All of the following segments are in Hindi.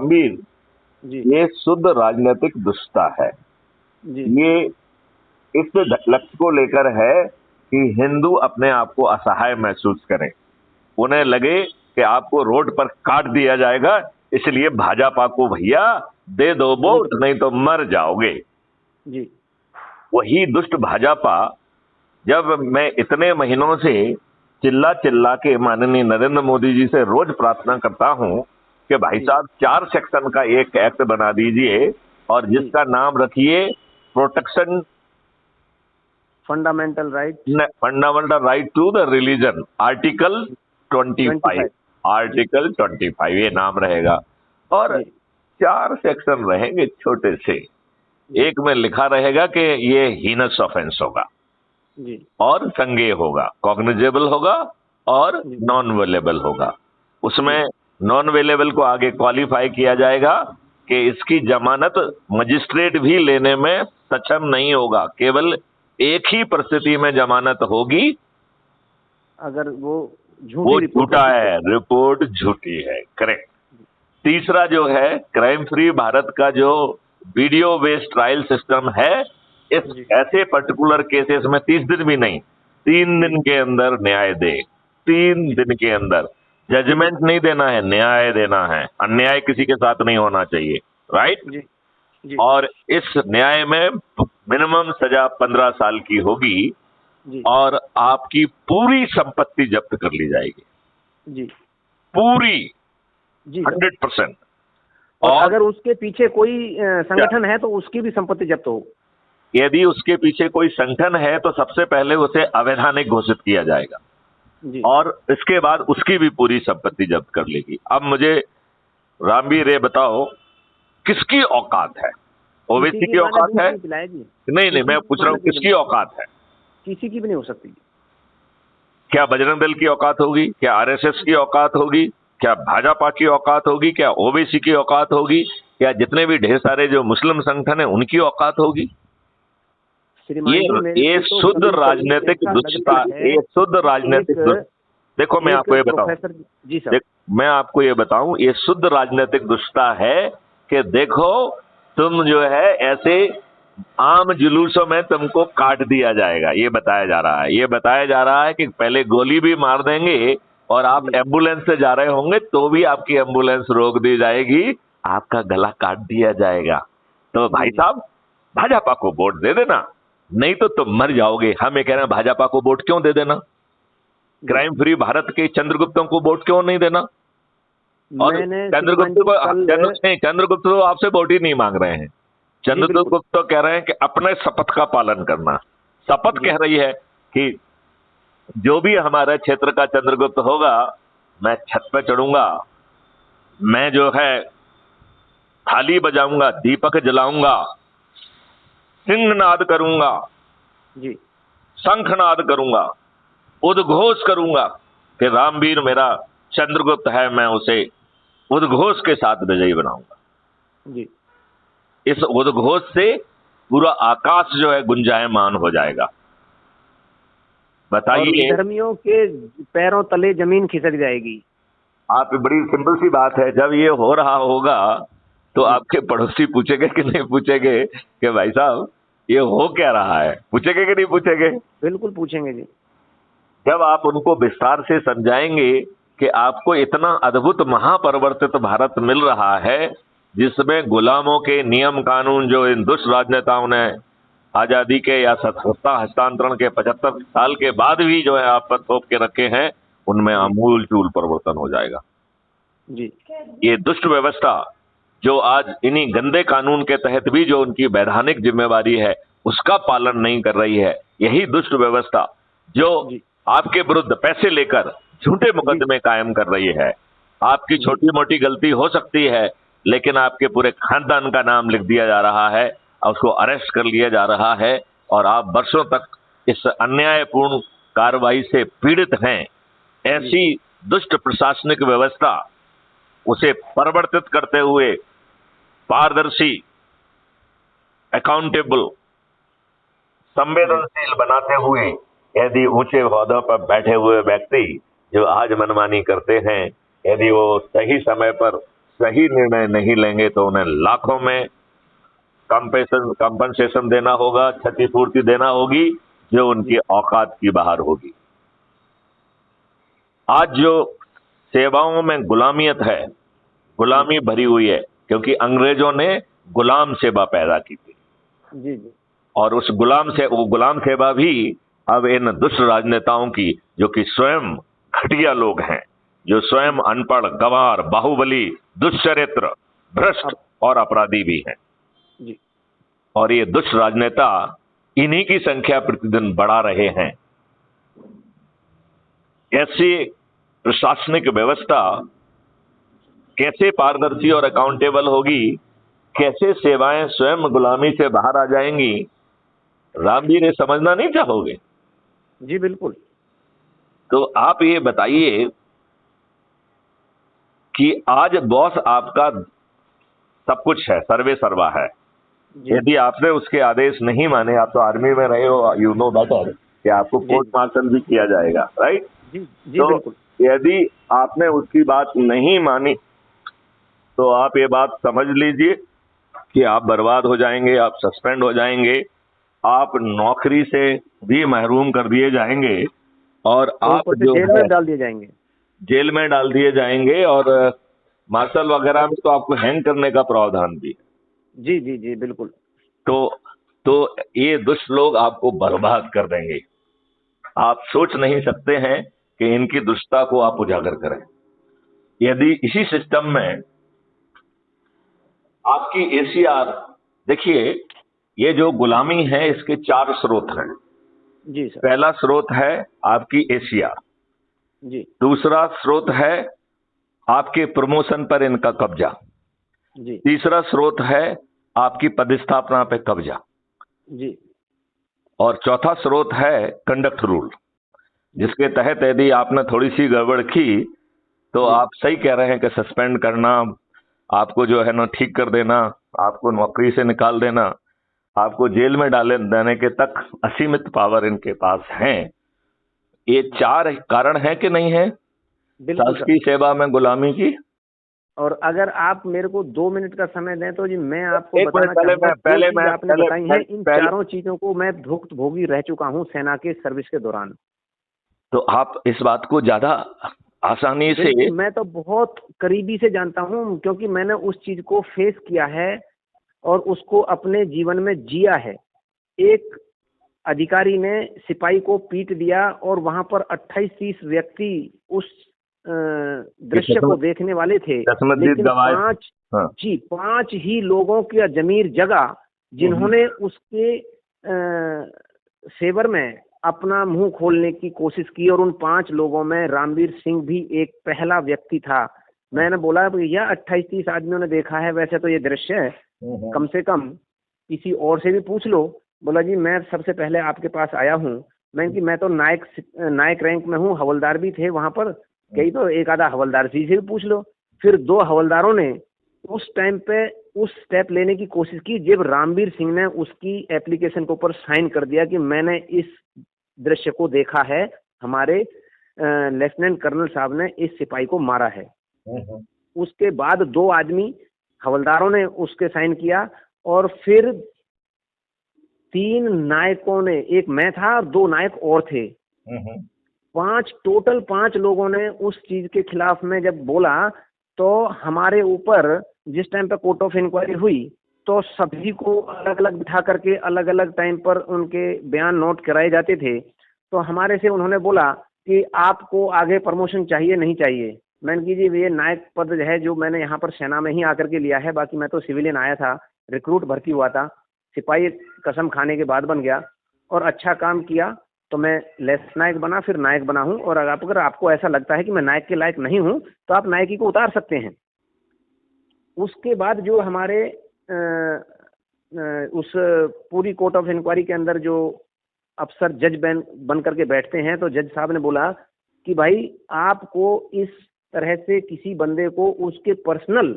रामवीर, जी ये शुद्ध राजनीतिक दुष्टता है। जी ये इस लक्ष्य को लेकर है कि हिंदू अपने आप को असहाय महसूस करें, उन्हें लगे कि आपको रोड पर काट दिया जाएगा, इसलिए भाजपा को भैया दे दो वोट, नहीं तो मर जाओगे। जी वही दुष्ट भाजपा, जब मैं इतने महीनों से चिल्ला चिल्ला के माननीय नरेंद्र मोदी जी से रोज प्रार्थना करता हूं कि भाई जी साहब 4 सेक्शन का एक एक्ट बना दीजिए और जी जिसका नाम रखिए protection fundamental right fundamental right to the religion, article 25, 25। जी आर्टिकल 25 ये नाम रहेगा। और जी 4 सेक्शन रहेंगे छोटे से। जी एक में लिखा रहेगा कि ये हीनस ऑफेंस होगा जी और संज्ञेय होगा, कॉग्निजेबल होगा और जी नॉन अवेलेबल होगा। उसमें जी नॉन अवेलेबल को आगे क्वालिफाई किया जाएगा कि इसकी जमानत मजिस्ट्रेट भी लेने में सक्षम नहीं होगा, केवल एक ही परिस्थिति में जमानत होगी, अगर वो वो झूठी रिपोर्ट झूठा होगी है, रिपोर्ट झूठी है। करेक्ट। तीसरा जो है क्राइम फ्री भारत का जो वीडियो बेस्ड ट्रायल सिस्टम है, इस जी ऐसे पर्टिकुलर केसेस में 30 दिन भी नहीं, 3 दिन के अंदर न्याय दे। 3 दिन के अंदर जजमेंट नहीं देना है, न्याय देना है। अन्याय किसी के साथ नहीं होना चाहिए, राइट। जी जी और इस न्याय में मिनिमम सजा 15 साल की होगी जी और आपकी पूरी संपत्ति जब्त कर ली जाएगी, जी पूरी, जी 100%। और अगर उसके पीछे कोई संगठन है तो उसकी भी संपत्ति जब्त हो। यदि उसके पीछे कोई संगठन है तो सबसे पहले उसे अवैधानिक घोषित किया जाएगा जी और इसके बाद उसकी भी पूरी संपत्ति जब्त कर लेगी। अब मुझे रामवीर ये बताओ, किसकी औकात है? ओवैसी की औकात है? नहीं, मैं पूछ रहा हूं किसकी औकात है? किसी की भी नहीं हो सकती। क्या बजरंग दल की औकात होगी? क्या आरएसएस की औकात होगी? क्या भाजपा की औकात होगी? क्या ओवैसी की औकात होगी? क्या जितने भी ढेर सारे जो मुस्लिम संगठन है उनकी औकात होगी? ये शुद्ध राजनीतिक दुष्टता, ये शुद्ध राजनीतिक देखो मैं आपको ये बताऊं, जी सर, मैं आपको ये बताऊं, ये शुद्ध राजनीतिक दुष्टता है कि देखो तुम जो है ऐसे आम जुलूसों में तुमको काट दिया जाएगा, ये बताया जा रहा है। ये बताया जा रहा है कि पहले गोली भी मार देंगे और आप एम्बुलेंस से जा रहे होंगे तो भी आपकी एम्बुलेंस रोक दी जाएगी, आपका गला काट दिया जाएगा। तो भाई साहब भाजपा को वोट दे देना, नहीं तो तुम मर जाओगे। हम ये कह रहे हैं भाजपा को वोट क्यों दे देना? क्राइम फ्री भारत के चंद्रगुप्तों को वोट क्यों नहीं देना? और चंद्रगुप्त तो आपसे वोट ही नहीं मांग रहे हैं। चंद्रगुप्त तो कह रहे हैं कि अपने शपथ का पालन करना। शपथ कह रही है कि जो भी हमारे क्षेत्र का चंद्रगुप्त होगा, मैं छत पे चढ़ूंगा, मैं जो है थाली बजाऊंगा, दीपक जलाऊंगा, सिंहनाद करूंगा जी, शंखनाद करूंगा, उद्घोष करूंगा कि रामवीर मेरा चंद्रगुप्त है, मैं उसे उद्घोष के साथ विजयी बनाऊंगा जी। इस उद्घोष से पूरा आकाश जो है गुंजायमान हो जाएगा। बताइए, धर्मियों के पैरों तले जमीन खिसक जाएगी। आप बड़ी सिंपल सी बात है, जब ये हो रहा होगा तो आपके पड़ोसी पूछेंगे कि नहीं पूछेंगे कि भाई साहब ये हो क्या रहा है? पूछेंगे कि नहीं पूछेंगे? बिल्कुल पूछेंगे जी। जब आप उनको विस्तार से समझाएंगे कि आपको इतना अद्भुत महापरिवर्तित भारत मिल रहा है जिसमें गुलामों के नियम कानून जो इन दुष्ट राजनेताओं ने आजादी के या सत्ता हस्तांतरण के 75 साल के बाद भी जो है आप पर थोप के रखे हैं, उनमें आमूल चूल परिवर्तन हो जाएगा जी। ये दुष्ट व्यवस्था जो आज इन्हीं गंदे कानून के तहत भी जो उनकी वैधानिक जिम्मेवारी है उसका पालन नहीं कर रही है, यही दुष्ट व्यवस्था जो आपके विरुद्ध पैसे लेकर झूठे मुकदमे कायम कर रही है। आपकी छोटी मोटी गलती हो सकती है लेकिन आपके पूरे खानदान का नाम लिख दिया जा रहा है और उसको अरेस्ट कर लिया जा रहा है और आप वर्षों तक इस अन्यायपूर्ण कार्रवाई से पीड़ित हैं। ऐसी दुष्ट प्रशासनिक व्यवस्था उसे परिवर्तित करते हुए पारदर्शी, अकाउंटेबल, संवेदनशील बनाते हुए यदि ऊंचे ओहदों पर बैठे हुए व्यक्ति जो आज मनमानी करते हैं, यदि वो सही समय पर सही निर्णय नहीं लेंगे तो उन्हें लाखों में कंपनसेशन देना होगा, क्षतिपूर्ति देना होगी, जो उनकी औकात की बाहर होगी। आज जो सेवाओं में गुलामियत है, गुलामी भरी हुई है, क्योंकि अंग्रेजों ने गुलाम सेवा पैदा की थी। जी जी। और उस वो गुलाम सेवा भी अब इन दुष्ट राजनेताओं की, जो कि स्वयं घटिया लोग हैं, जो स्वयं अनपढ़, गंवार, बाहुबली, दुष्चरित्र, भ्रष्ट और अपराधी भी हैं जी। और ये दुष्ट राजनेता इन्हीं की संख्या प्रतिदिन बढ़ा रहे हैं। ऐसी प्रशासनिक व्यवस्था कैसे पारदर्शी और अकाउंटेबल होगी, कैसे सेवाएं स्वयं गुलामी से बाहर आ जाएंगी, रामवीर ये समझना नहीं चाहोगे? जी बिल्कुल। तो आप ये बताइए कि आज बॉस आपका सब कुछ है, सर्वे सर्वा है। यदि आपने उसके आदेश नहीं माने, आप तो आर्मी में रहे हो, यू नो बेटर, कि आपको कोर्ट मार्शल भी किया जाएगा, राइट? जी जी तो बिल्कुल। यदि आपने उसकी बात नहीं मानी तो आप ये बात समझ लीजिए कि आप बर्बाद हो जाएंगे, आप सस्पेंड हो जाएंगे, आप नौकरी से भी महरूम कर दिए जाएंगे और आप जो जेल में डाल दिए जाएंगे। जेल में डाल दिए जाएंगे और मार्शल वगैरह में तो आपको हैंग करने का प्रावधान भी है। जी जी जी बिल्कुल। तो ये दुष्ट लोग आपको बर्बाद कर देंगे। आप सोच नहीं सकते हैं कि इनकी दुष्टता को आप उजागर करें। यदि इसी सिस्टम में आपकी एसीआर, देखिए ये जो गुलामी है इसके 4 स्रोत हैं। जी सर। पहला स्रोत है आपकी एसीआर, जी। दूसरा स्रोत है आपके प्रमोशन पर इनका कब्जा, जी। तीसरा स्रोत है आपकी पदस्थापना पे कब्जा, जी। और चौथा स्रोत है कंडक्ट रूल, जिसके तहत यदि आपने थोड़ी सी गड़बड़ की तो आप सही कह रहे हैं कि सस्पेंड करना, आपको जो है ना ठीक कर देना, आपको नौकरी से निकाल देना, आपको जेल में देने के तक असीमित पावर इनके पास हैं। ये 4 कारण है कि नहीं है शासकीय सेवा में गुलामी की? और अगर आप मेरे को 2 मिनट का समय दें तो जी मैं आपको एक मिनट पहले आपने बताई है, इन चारों चीजों को मैं भुक्तभोगी रह चुका हूं सेना के सर्विस के दौरान। तो आप इस बात को ज्यादा आसानी से, मैं तो बहुत करीबी से जानता हूं, क्योंकि मैंने उस चीज को फेस किया है और उसको अपने जीवन में जिया है। एक अधिकारी ने सिपाही को पीट दिया और वहां पर 28-30 व्यक्ति उस दृश्य को देखने वाले थे, लेकिन 5 ही लोगों की जमीर जगा जिन्होंने उसके फेवर में अपना मुंह खोलने की कोशिश की, और उन 5 लोगों में रामवीर सिंह भी एक पहला व्यक्ति था। मैंने बोला भैया 28-30 आदमियों ने देखा है वैसे तो ये दृश्य, कम से कम किसी और से भी पूछ लो। बोला जी मैं सबसे पहले आपके पास आया हूँ। मैं तो नायक रैंक में हूँ, हवलदार भी थे वहां पर, कई तो एक आधा हवलदार से भी पूछ लो। फिर 2 हवलदारों ने उस टाइम पे उस स्टेप लेने की कोशिश की जब रामवीर सिंह ने उसकी एप्लीकेशन के ऊपर साइन कर दिया कि मैंने इस दृश्य को देखा है, हमारे लेफ्टिनेंट कर्नल साहब ने इस सिपाही को मारा है। उसके बाद 2 आदमी हवलदारों ने उसके साइन किया, और फिर 3 नायकों ने, एक मैं था और 2 नायक और थे, 5 लोगों ने उस चीज के खिलाफ में जब बोला तो हमारे ऊपर जिस टाइम पे कोर्ट ऑफ इंक्वायरी हुई तो सभी को अलग अलग बिठा करके अलग अलग टाइम पर उनके बयान नोट कराए जाते थे। तो हमारे से उन्होंने बोला कि आपको आगे प्रमोशन चाहिए नहीं चाहिए। मैंने की जी ये नायक पद है जो मैंने यहाँ पर सेना में ही आकर के लिया है, बाकी मैं तो सिविलियन आया था, रिक्रूट भर्ती हुआ था, सिपाही कसम खाने के बाद बन गया और अच्छा काम किया तो मैं लेफ्ट नायक बना, फिर नायक बना हूं। और अगर आपको ऐसा लगता है कि मैं नायक के लायक नहीं हूं तो आप नायकी को उतार सकते हैं। उसके बाद जो हमारे उस पूरी कोर्ट ऑफ इंक्वायरी के अंदर जो अफसर जज बन करके बैठते हैं, तो जज साहब ने बोला कि भाई आपको इस तरह से किसी बंदे को उसके पर्सनल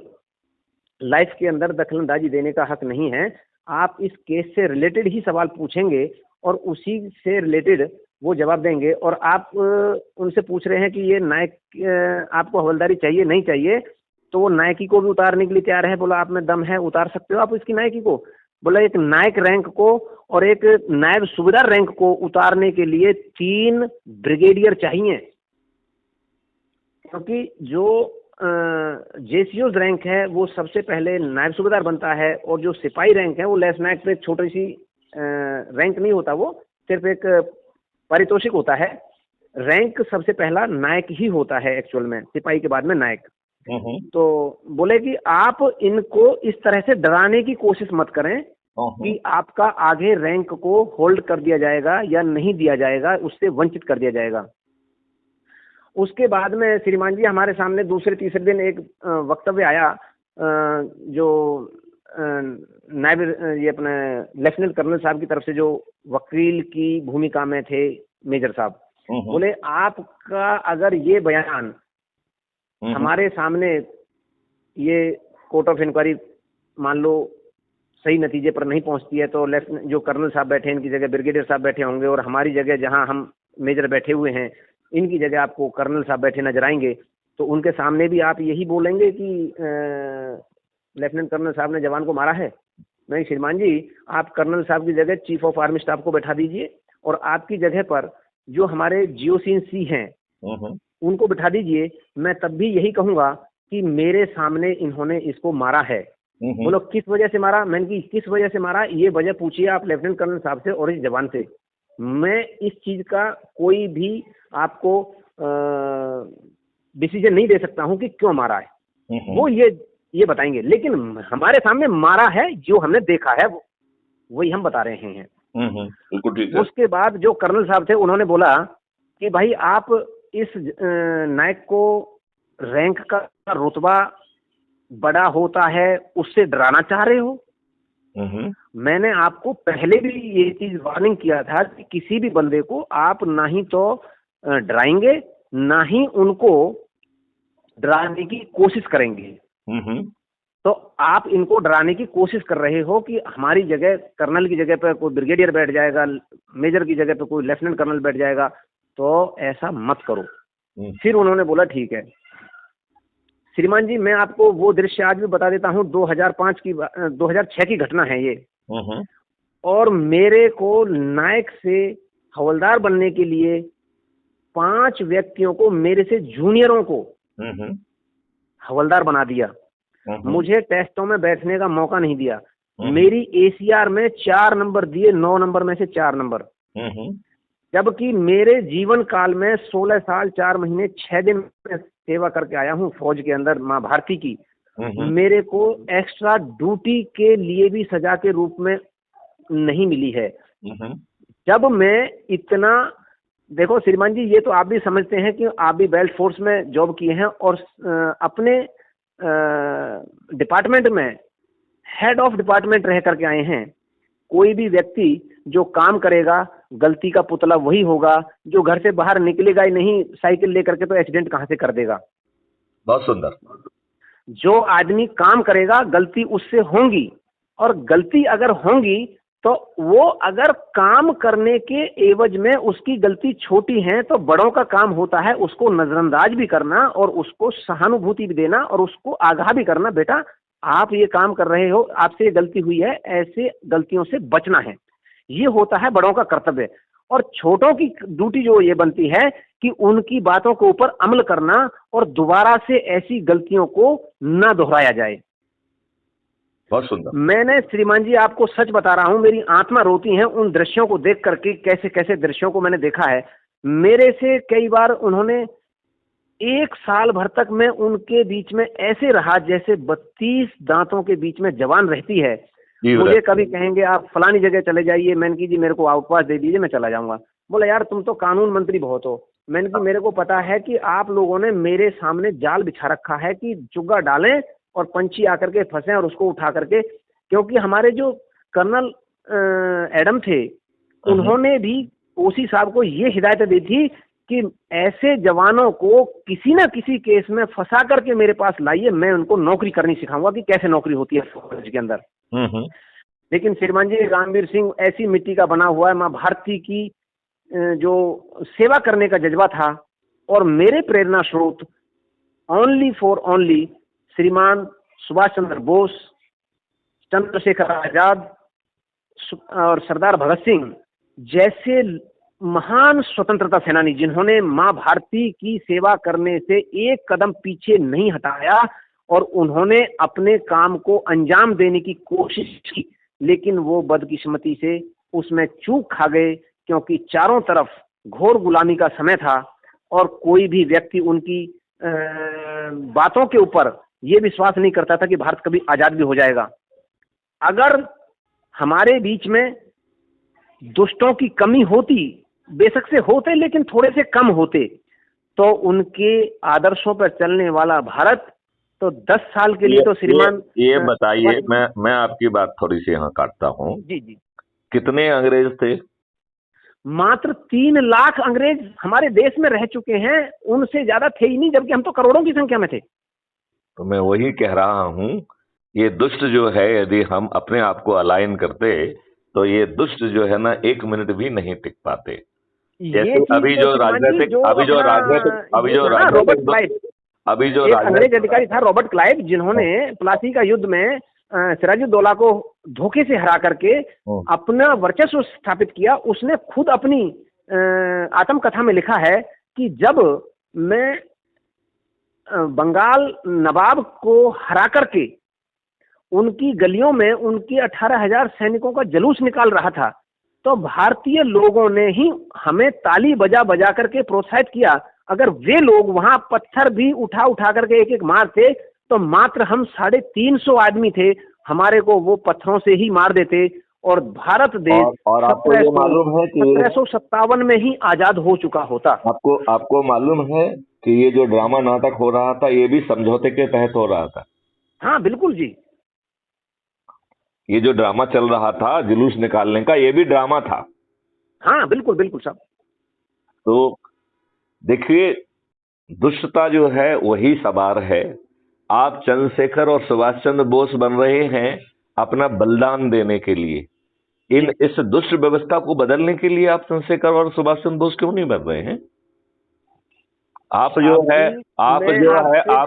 लाइफ के अंदर दखलंदाजी देने का हक नहीं है। आप इस केस से रिलेटेड ही सवाल पूछेंगे और उसी से रिलेटेड वो जवाब देंगे। और आप उनसे पूछ रहे हैं कि ये नायक आपको हवलदारी चाहिए नहीं चाहिए, तो वो नायकी को भी उतारने के लिए तैयार है। बोला आप में दम है, उतार सकते हो आप इसकी नायकी को। बोला एक नायक रैंक को और एक नायब सूबेदार रैंक को उतारने के लिए 3 ब्रिगेडियर चाहिए, क्योंकि जो जेसीओ रैंक है वो सबसे पहले नायब सूबेदार बनता है, और जो सिपाही रैंक है वो लेस नायक पे छोटी सी रैंक नहीं होता, वो सिर्फ एक पारितोषिक होता है। रैंक सबसे पहला नायक ही होता है एक्चुअल में, सिपाही के बाद में नायक। तो बोले कि आप इनको इस तरह से डराने की कोशिश मत करें कि आपका आगे रैंक को होल्ड कर दिया जाएगा या नहीं दिया जाएगा, उससे वंचित कर दिया जाएगा। उसके बाद में श्रीमान जी हमारे सामने दूसरे तीसरे दिन एक वक्तव्य आया, जो नायब ये अपने लेफ्टिनेंट कर्नल साहब की तरफ से, जो वकील की भूमिका में थे मेजर साहब। बोले आपका अगर ये बयान हमारे सामने, ये कोर्ट ऑफ इंक्वायरी मान लो सही नतीजे पर नहीं पहुंचती है, तो लेफ्टिनेंट जो कर्नल साहब बैठे हैं इनकी जगह ब्रिगेडियर साहब बैठे होंगे, और हमारी जगह जहां हम मेजर बैठे हुए हैं इनकी जगह आपको कर्नल साहब बैठे नजर आएंगे, तो उनके सामने भी आप यही बोलेंगे कि लेफ्टिनेंट कर्नल साहब ने जवान को मारा है। नहीं श्रीमान जी, आप कर्नल साहब की जगह चीफ ऑफ आर्मी स्टाफ को बैठा दीजिए, और आपकी जगह पर जो हमारे जियोसिन सी हैं उनको बिठा दीजिए। मैं तब भी यही कहूंगा कि मेरे सामने इन्होंने इसको मारा है। बोलो किस वजह से मारा? मैंने कि किस वजह से मारा ये वजह पूछिए आप लेफ्टिनेंट कर्नल साहब से और इस जवान से। मैं इस चीज का कोई भी आपको डिसीजन नहीं दे सकता हूं कि क्यों मारा है, वो ये बताएंगे, लेकिन हमारे सामने मारा है, जो हमने देखा है वही हम बता रहे हैं। बिल्कुल ठीक है। उसके बाद जो कर्नल साहब थे उन्होंने बोला कि भाई आप इस नायक को रैंक का रुतबा बड़ा होता है उससे डराना चाह रहे हो। मैंने आपको पहले भी ये चीज वार्निंग किया था कि किसी भी बंदे को आप ना ही तो डराएंगे ना ही उनको डराने की कोशिश करेंगे। तो आप इनको डराने की कोशिश कर रहे हो कि हमारी जगह कर्नल की जगह पर कोई ब्रिगेडियर बैठ जाएगा, मेजर की जगह पर कोई लेफ्टिनेंट कर्नल बैठ जाएगा, तो ऐसा मत करो। फिर उन्होंने बोला ठीक है। श्रीमान जी मैं आपको वो दृश्य आज भी बता देता हूँ, 2006 की घटना है ये। और मेरे को नायक से हवलदार बनने के लिए 5 व्यक्तियों को, मेरे से जूनियरों को हवलदार बना दिया। मुझे टेस्टों में बैठने का मौका नहीं दिया। मेरी एसीआर में 4 नंबर दिए, 9 नंबर में से 4 नंबर। जबकि मेरे जीवन काल में 16 साल 4 महीने 6 दिन में सेवा करके आया हूँ फौज के अंदर माँ भारती की। मेरे को एक्स्ट्रा ड्यूटी के लिए भी सजा के रूप में नहीं मिली है। जब मैं इतना, देखो श्रीमान जी ये तो आप भी समझते हैं कि आप भी बेल्ट फोर्स में जॉब किए हैं और अपने डिपार्टमेंट में हेड ऑफ डिपार्टमेंट रह करके आए हैं। कोई भी व्यक्ति जो काम करेगा गलती का पुतला वही होगा, जो घर से बाहर निकलेगा ही नहीं साइकिल लेकर के, तो एक्सीडेंट कहां से कर देगा। बहुत सुंदर। जो आदमी काम करेगा गलती उससे होंगी, और गलती अगर होंगी तो वो अगर काम करने के एवज में उसकी गलती छोटी है तो बड़ों का काम होता है उसको नजरअंदाज भी करना और उसको सहानुभूति भी देना और उसको आगाह भी करना, बेटा आप ये काम कर रहे हो, आपसे ये गलती हुई है, ऐसे गलतियों से बचना है। ये होता है बड़ों का कर्तव्य। और छोटों की ड्यूटी जो ये बनती है कि उनकी बातों के ऊपर अमल करना और दोबारा से ऐसी गलतियों को ना दोहराया जाए। बहुत सुंदर। मैंने श्रीमान जी आपको सच बता रहा हूं, मेरी आत्मा रोती है उन दृश्यों को देख करके। कैसे कैसे दृश्यों को मैंने देखा है। मेरे से कई बार उन्होंने 1 साल भर तक मैं उनके बीच में ऐसे रहा जैसे 32 दांतों के बीच में जवान रहती है। मुझे कभी कहेंगे आप फलानी जगह चले जाइए, मैंने की जी मेरे को आउटपास दे दीजिए, मैं चला जाऊंगा। बोला यार तुम तो कानून मंत्री बहुत हो। मैंने की मेरे को पता है कि आप लोगों ने मेरे सामने जाल बिछा रखा है कि चुग्गा डालें और पंछी आकर के फंसे और उसको उठा करके, क्योंकि हमारे जो कर्नल एडम थे उन्होंने भी ओसी साहब को ये हिदायत दी थी कि ऐसे जवानों को किसी न किसी केस में फंसा करके मेरे पास लाइए, मैं उनको नौकरी करनी सिखाऊंगा कि कैसे नौकरी होती है फौज के अंदर। लेकिन श्रीमान जी रामवीर सिंह ऐसी मिट्टी का बना हुआ है, माँ भारती की जो सेवा करने का जज्बा था और मेरे प्रेरणा स्रोत ओनली फॉर ओनली श्रीमान सुभाष चंद्र बोस, चंद्रशेखर आजाद और सरदार भगत सिंह जैसे महान स्वतंत्रता सेनानी, जिन्होंने मां भारती की सेवा करने से एक कदम पीछे नहीं हटाया और उन्होंने अपने काम को अंजाम देने की कोशिश की, लेकिन वो बदकिस्मती से उसमें चूक खा गए, क्योंकि चारों तरफ घोर गुलामी का समय था और कोई भी व्यक्ति उनकी बातों के ऊपर ये विश्वास नहीं करता था कि भारत कभी आजाद भी हो जाएगा। अगर हमारे बीच में दुष्टों की कमी होती, बेशक से होते लेकिन थोड़े से कम होते, तो उनके आदर्शों पर चलने वाला भारत तो 10 साल के लिए तो श्रीमान ये बताइए, मैं आपकी बात थोड़ी सी यहाँ काटता हूँ। जी जी। कितने अंग्रेज थे? मात्र 3 लाख अंग्रेज हमारे देश में रह चुके हैं, उनसे ज्यादा थे ही नहीं, जबकि हम तो करोड़ों की संख्या में थे। तो मैं वही कह रहा हूँ, ये दुष्ट जो है, यदि हम अपने आप को अलाइन करते तो ये दुष्ट जो है ना 1 मिनट भी नहीं टिक पाते। जैसे अभी जो राजनीतिक अंग्रेज अधिकारी था रॉबर्ट क्लाइव, जिन्होंने प्लासी का युद्ध में सिराजुद्दौला को धोखे से हरा करके अपना वर्चस्व स्थापित किया। उसने खुद अपनी आत्मकथा में लिखा है कि जब मैं बंगाल नवाब को हरा करके उनकी गलियों में उनके 18,000 सैनिकों का जुलूस निकाल रहा था, तो भारतीय लोगों ने ही हमें ताली बजा बजा करके प्रोत्साहित किया। अगर वे लोग वहां पत्थर भी उठा उठा करके एक एक मारते, तो मात्र हम 350 आदमी थे, हमारे को वो पत्थरों से ही मार देते और भारत देश और आपको ये मालूम है कि 1757 में ही आजाद हो चुका होता। आपको मालूम है कि ये जो ड्रामा नाटक हो रहा था, ये भी समझौते के तहत हो रहा था। हाँ बिल्कुल जी। ये जो ड्रामा चल रहा था जुलूस निकालने का, ये भी ड्रामा था। हाँ बिल्कुल बिल्कुल साहब। तो देखिए, दुष्टता जो है वही सवार है। आप चंद्रशेखर और सुभाष चंद्र बोस बन रहे हैं अपना बलिदान देने के लिए। इस दुष्ट व्यवस्था को बदलने के लिए आप चंद्रशेखर और सुभाष चंद्र बोस क्यों नहीं बन रहे हैं? आप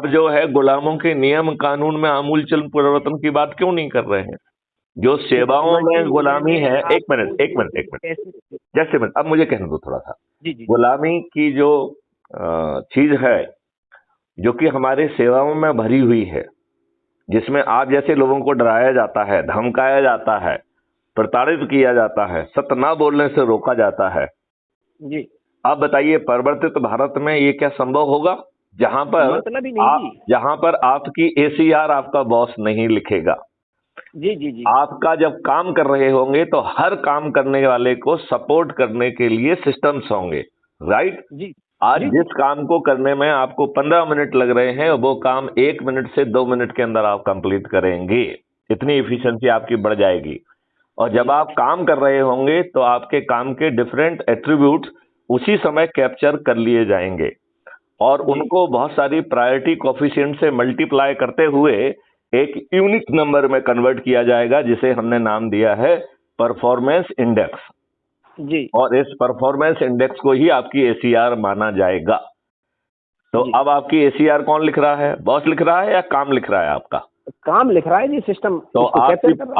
जो है गुलामों के नियम कानून में आमूलचूल परिवर्तन की बात क्यों नहीं कर रहे हैं? जो सेवाओं में गुलामी है, एक मिनट जैसे मिनट, अब मुझे कहने दो थोड़ा सा। गुलामी की जो चीज है जो कि हमारे सेवाओं में भरी हुई है, जिसमें आप जैसे लोगों को डराया जाता है, धमकाया जाता है, प्रताड़ित किया जाता है, सत्य ना बोलने से रोका जाता है जी। आप बताइए, परिवर्तित भारत में ये क्या संभव होगा जहां पर आपकी ACR आपका बॉस नहीं लिखेगा? जी। आपका जब काम कर रहे होंगे तो हर काम करने वाले को सपोर्ट करने के लिए सिस्टम्स होंगे, राइट जी। आज जिस काम को करने में आपको 15 मिनट लग रहे हैं, वो काम 1 मिनट से 2 मिनट के अंदर आप कंप्लीट करेंगे। इतनी एफिशिएंसी आपकी बढ़ जाएगी। और जब आप काम कर रहे होंगे तो आपके काम के डिफरेंट एट्रीब्यूट्स उसी समय कैप्चर कर लिए जाएंगे और उनको बहुत सारी प्रायोरिटी कोफिशिएंट से मल्टीप्लाई करते हुए एक यूनिक नंबर में कन्वर्ट किया जाएगा, जिसे हमने नाम दिया है परफॉर्मेंस इंडेक्स जी। और इस परफॉर्मेंस इंडेक्स को ही आपकी ACR माना जाएगा। तो अब आपकी ACR कौन लिख रहा है? बॉस लिख रहा है या काम लिख रहा है? आपका काम लिख रहा है जी, सिस्टम। तो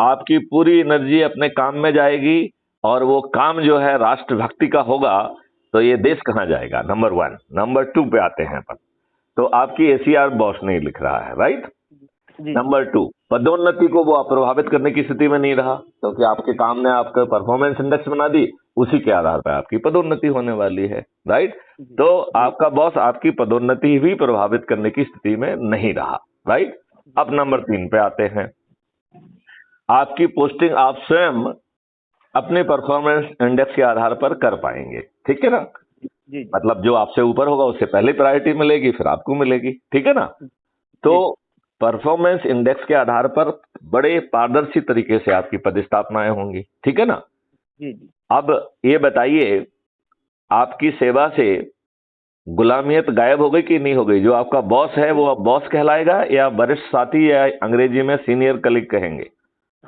आपकी पूरी एनर्जी अपने काम में जाएगी और वो काम जो है राष्ट्रभक्ति का होगा, तो ये देश कहाँ जाएगा? नंबर 1। नंबर 2 पे आते हैं अपन। तो आपकी ACR बॉस नहीं लिख रहा है, राइट। नंबर 2, पदोन्नति को वो प्रभावित करने की स्थिति में नहीं रहा, क्योंकि आपके काम ने आपका परफॉर्मेंस इंडेक्स बना दी, उसी के आधार पर आपकी पदोन्नति होने वाली है, राइट। तो आपका बॉस आपकी पदोन्नति भी प्रभावित करने की स्थिति में नहीं रहा, राइट। अब नंबर 3 पे आते हैं। आपकी पोस्टिंग आप स्वयं अपने परफॉर्मेंस इंडेक्स के आधार पर कर पाएंगे, ठीक है ना जी। मतलब जो आपसे ऊपर होगा उससे पहले प्रायोरिटी मिलेगी, फिर आपको मिलेगी, ठीक है ना। तो परफॉर्मेंस इंडेक्स के आधार पर बड़े पारदर्शी तरीके से आपकी पदस्थापनाएं होंगी, ठीक है ना जी। अब ये बताइए, आपकी सेवा से गुलामियत गायब हो गई कि नहीं हो गई? जो आपका बॉस है वो अब बॉस कहलाएगा या वरिष्ठ साथी या अंग्रेजी में सीनियर कलीग कहेंगे?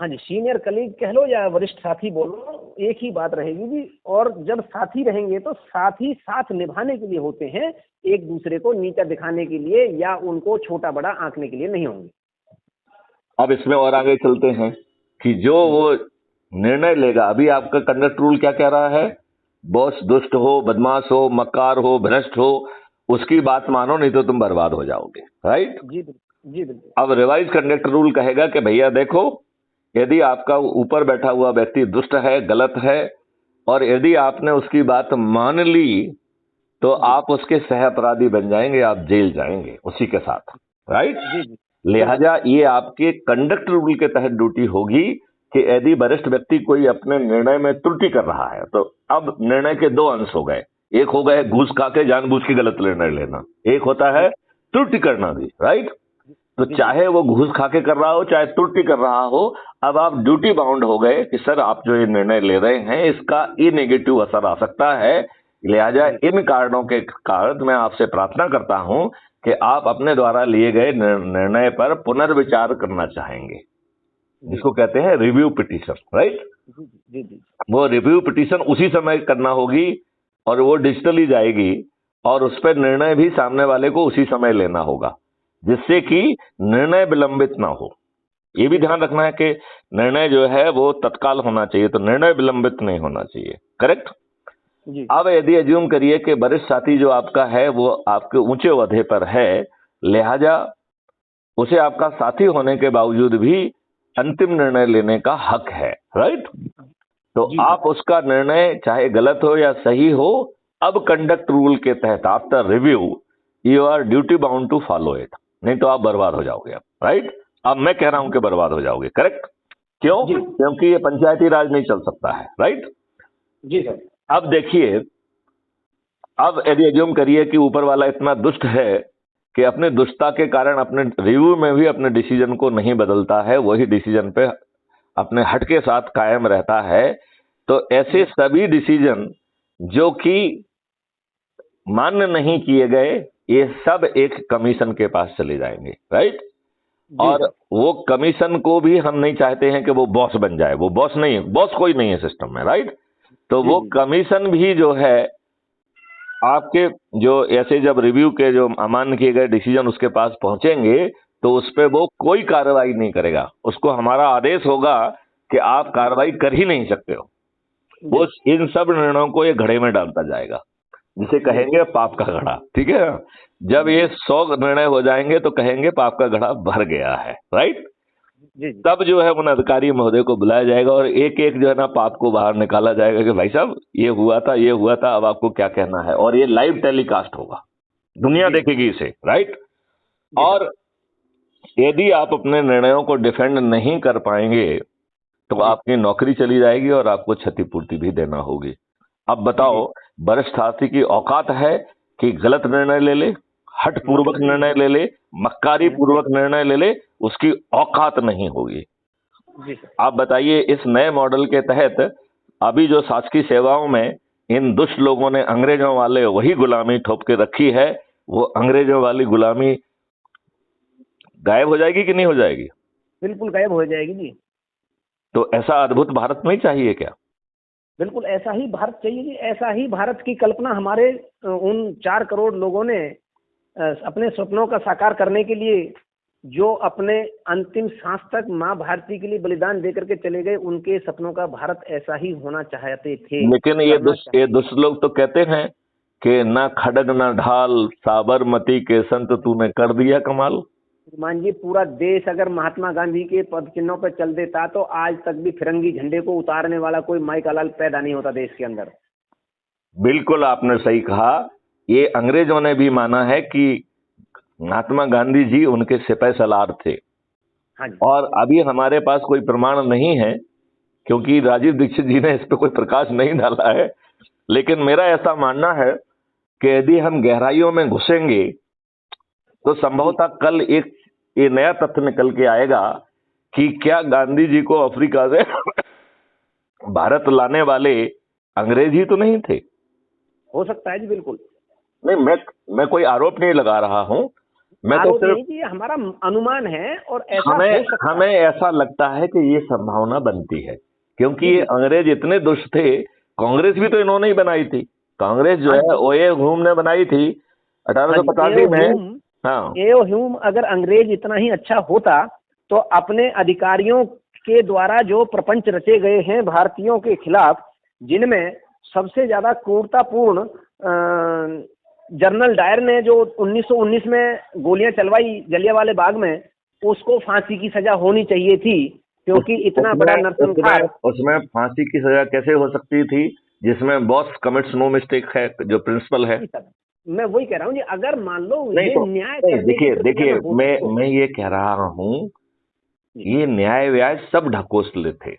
हाँ जी, सीनियर कलीग कह लो या वरिष्ठ साथी बोलो, एक ही बात रहेगी जी। और जब साथी रहेंगे तो साथी साथ निभाने के लिए होते हैं, एक दूसरे को नीचा दिखाने के लिए या उनको छोटा बड़ा आंकने के लिए नहीं होंगे। अब इसमें और आगे चलते हैं कि जो वो निर्णय लेगा, अभी आपका कंडक्ट रूल क्या कह रहा है? बॉस दुष्ट हो, बदमाश हो, मक्कार हो, भ्रष्ट हो, उसकी बात मानो, नहीं तो तुम बर्बाद हो जाओगे, राइट? जी बिल्कुल, जी बिल्कुल। अब रिवाइज कंडक्ट रूल कहेगा कि भैया देखो, यदि आपका ऊपर बैठा हुआ व्यक्ति दुष्ट है, गलत है, और यदि आपने उसकी बात मान ली तो आप उसके सह अपराधी बन जाएंगे, आप जेल जाएंगे उसी के साथ, राइट? जी जी। लिहाजा ये आपके कंडक्ट रूल के तहत ड्यूटी होगी कि यदि वरिष्ठ व्यक्ति कोई अपने निर्णय में त्रुटि कर रहा है, तो अब निर्णय के दो अंश हो गए। एक हो गए घूस खा के जानबूझ के गलत निर्णय लेना, एक होता है त्रुटि करना भी, राइट? तो चाहे वो घूस खा के कर रहा हो, चाहे त्रुटि कर रहा हो, अब आप ड्यूटी बाउंड हो गए कि सर आप जो ये निर्णय ले रहे हैं इसका ये नेगेटिव असर आ सकता है। लिहाजा इन कारणों के कारण मैं आपसे प्रार्थना करता हूं कि आप अपने द्वारा लिए गए निर्णय पर पुनर्विचार करना चाहेंगे, जिसको कहते हैं रिव्यू पिटीशन, राइट? जी जी जी। वो रिव्यू पिटीशन उसी समय करना होगी और वो डिजिटली जाएगी, और उस पर निर्णय भी सामने वाले को उसी समय लेना होगा, जिससे कि निर्णय विलंबित ना हो। ये भी ध्यान रखना है कि निर्णय जो है वो तत्काल होना चाहिए, तो निर्णय विलंबित नहीं होना चाहिए, करेक्ट? जी अब यदि एज्यूम करिए कि वरिष्ठ साथी जो आपका है वो आपके ऊंचे ओहदे पर है, लिहाजा उसे आपका साथी होने के बावजूद भी अंतिम निर्णय लेने का हक है, राइट? तो जी। आप उसका निर्णय चाहे गलत हो या सही हो, अब कंडक्ट रूल के तहत after review you are duty bound to follow it, नहीं तो आप बर्बाद हो जाओगे, राइट? अब मैं कह रहा हूं कि बर्बाद हो जाओगे, करेक्ट? क्यों? जी। क्योंकि ये पंचायती राज नहीं चल सकता है, राइट? जी सर। अब देखिए, अब यदि एज्यूम करिए कि ऊपर वाला इतना दुष्ट है कि अपने दुष्टता के कारण अपने रिव्यू में भी अपने डिसीजन को नहीं बदलता है, वही डिसीजन पे अपने हट के साथ कायम रहता है, तो ऐसे सभी डिसीजन जो कि मान्य नहीं किए गए, ये सब एक कमीशन के पास चले जाएंगे, राइट? और वो कमीशन को भी हम नहीं चाहते हैं कि वो बॉस बन जाए, वो बॉस नहीं है, बॉस कोई नहीं है सिस्टम में, राइट? तो वो कमीशन भी जो है आपके जो ऐसे जब रिव्यू के जो अमान्य किए गए डिसीजन उसके पास पहुंचेंगे तो उस पर वो कोई कार्रवाई नहीं करेगा, उसको हमारा आदेश होगा कि आप कार्रवाई कर ही नहीं सकते हो। वो इन सब निर्णयों को ये घड़े में डालता जाएगा, जिसे कहेंगे पाप का घड़ा, ठीक है? जब ये 100 निर्णय हो जाएंगे तो कहेंगे पाप का घड़ा भर गया है, राइट? तब जो है उन अधिकारी महोदय को बुलाया जाएगा और एक एक जो है ना पाप को बाहर निकाला जाएगा कि भाई साहब ये हुआ था, ये हुआ था, अब आपको क्या कहना है, और ये लाइव टेलीकास्ट होगा, दुनिया देखेगी इसे, राइट? और यदि आप अपने निर्णयों को डिफेंड नहीं कर पाएंगे तो आपकी नौकरी चली जाएगी और आपको क्षतिपूर्ति भी देना होगी। अब बताओ, वरिष्ठ साथी की औकात है कि गलत निर्णय ले ले, हट पूर्वक निर्णय ले ले, मक्कारी पूर्वक निर्णय ले ले, उसकी औकात नहीं होगी। आप बताइए, इस नए मॉडल के तहत अभी जो शासकीय सेवाओं में इन दुष्ट लोगों ने अंग्रेजों वाले वही गुलामी थोप के रखी है, वो अंग्रेजों वाली गुलामी गायब हो जाएगी कि नहीं हो जाएगी? बिल्कुल गायब हो जाएगी जी। तो ऐसा अद्भुत भारत नहीं चाहिए क्या? बिल्कुल ऐसा ही भारत चाहिए जी। ऐसा ही भारत की कल्पना हमारे उन 4 करोड़ लोगों ने अपने सपनों का साकार करने के लिए जो अपने अंतिम सांस तक माँ भारती के लिए बलिदान देकर के चले गए, उनके सपनों का भारत ऐसा ही होना चाहते थे। लेकिन ये दुष्ट लोग तो कहते हैं कि ना खड़ग ना ढाल, साबरमती के संत तूने कर दिया कमाल। मान जी, पूरा देश अगर महात्मा गांधी के पद चिन्हों पर चल देता तो आज तक भी फिरंगी झंडे को उतारने वाला कोई माई का लाल पैदा नहीं होता देश के अंदर। बिल्कुल आपने सही कहा। ये अंग्रेजों ने भी माना है कि महात्मा गांधी जी उनके सिपह सलार थे। हाँ जी। और अभी हमारे पास कोई प्रमाण नहीं है क्योंकि राजीव दीक्षित जी ने इस पर कोई प्रकाश नहीं डाला है, लेकिन मेरा ऐसा मानना है कि यदि हम गहराइयों में घुसेंगे तो संभवतः कल एक ये नया तथ्य निकल के आएगा कि क्या गांधी जी को अफ्रीका से भारत लाने वाले अंग्रेज ही तो नहीं थे? हो सकता है जी, बिल्कुल। नहीं, मैं कोई आरोप नहीं लगा रहा हूं, मैं तो आरोप सिर्फ नहीं कि ये हमारा अनुमान है और ऐसा हो हमें सकता हमें ऐसा लगता है कि ये संभावना बनती है, क्योंकि जी, ये अंग्रेज इतने दुष्ट थे। कांग्रेस भी तो इन्होंने ही बनाई थी। कांग्रेस जो हाँ है जी, ओए ह्यूम ने बनाई थी हाँ जी। 1885 में। हाँ, एओ ह्यूम अगर अंग्रेज इतना ही अच्छा होता तो अपने अधिकारियों के द्वारा जो प्रपंच रचे गए हैं भारतीयों के खिलाफ, जिनमें सबसे ज्यादा क्रूरतापूर्ण जनरल डायर ने जो 1919 में गोलियां चलवाई जलियांवाले बाग में, उसको फांसी की सजा होनी चाहिए थी, क्योंकि इतना बड़ा उसमें नरसंहार। उसमें फांसी की सजा कैसे हो सकती थी, जिसमें बॉस कमिट्स नो मिस्टेक है, जो प्रिंसिपल है। मैं वही कह रहा हूँ जी, अगर मान लो नहीं ये तो न्याय नहीं, करने की देखिए प्रक्रिया देखिए, में होती तो। मैं ये कह रहा हूँ, जी, ये न्याय व्याज सब ढकोसले थे।